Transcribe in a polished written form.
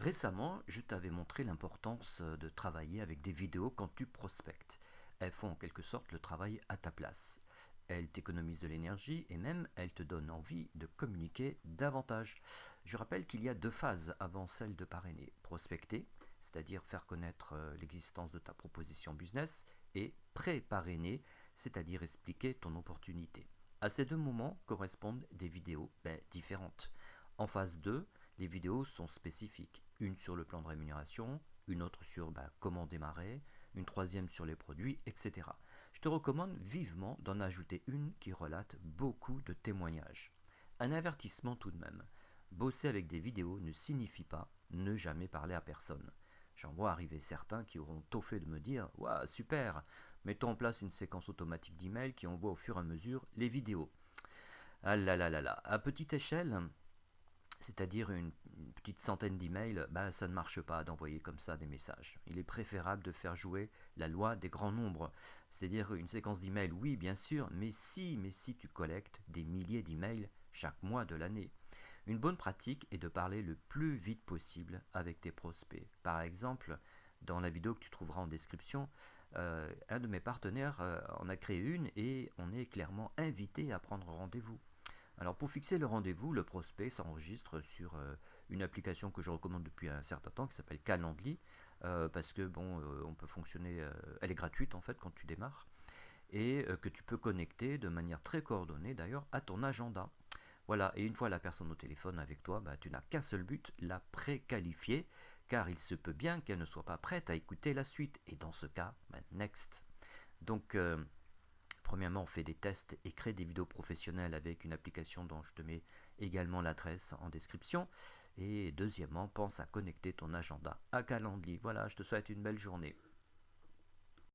Récemment, je t'avais montré l'importance de travailler avec des vidéos quand tu prospectes. Elles font en quelque sorte le travail à ta place. Elles t'économisent de l'énergie et même elles te donnent envie de communiquer davantage. Je rappelle qu'il y a deux phases avant celle de parrainer. Prospecter, c'est-à-dire faire connaître l'existence de ta proposition business, et pré-parrainer, c'est-à-dire expliquer ton opportunité. À ces deux moments correspondent des vidéos différentes. En phase 2, les vidéos sont spécifiques. Une sur le plan de rémunération, une autre sur comment démarrer, une troisième sur les produits, etc. Je te recommande vivement d'en ajouter une qui relate beaucoup de témoignages. Un avertissement tout de même. Bosser avec des vidéos ne signifie pas ne jamais parler à personne. J'en vois arriver certains qui auront tôt fait de me dire Waouh, super, mettons en place une séquence automatique d'emails qui envoie au fur et à mesure les vidéos. Ah là là là là, à petite échelle, c'est-à-dire une petite centaine d'emails, ça ne marche pas d'envoyer comme ça des messages. Il est préférable de faire jouer la loi des grands nombres. C'est-à-dire une séquence d'emails, oui, bien sûr, mais si tu collectes des milliers d'emails chaque mois de l'année. Une bonne pratique est de parler le plus vite possible avec tes prospects. Par exemple, dans la vidéo que tu trouveras en description, un de mes partenaires en a créé une et on est clairement invité à prendre rendez-vous. Alors pour fixer le rendez-vous, le prospect s'enregistre sur une application que je recommande depuis un certain temps qui s'appelle Calendly parce que on peut fonctionner, elle est gratuite en fait quand tu démarres et que tu peux connecter de manière très coordonnée d'ailleurs à ton agenda. Voilà, et une fois la personne au téléphone avec toi, tu n'as qu'un seul but, la préqualifier, car il se peut bien qu'elle ne soit pas prête à écouter la suite. Et dans ce cas, next. Donc, premièrement, on fait des tests et crée des vidéos professionnelles avec une application dont je te mets également l'adresse en description. Et deuxièmement, pense à connecter ton agenda à Calendly. Voilà, je te souhaite une belle journée.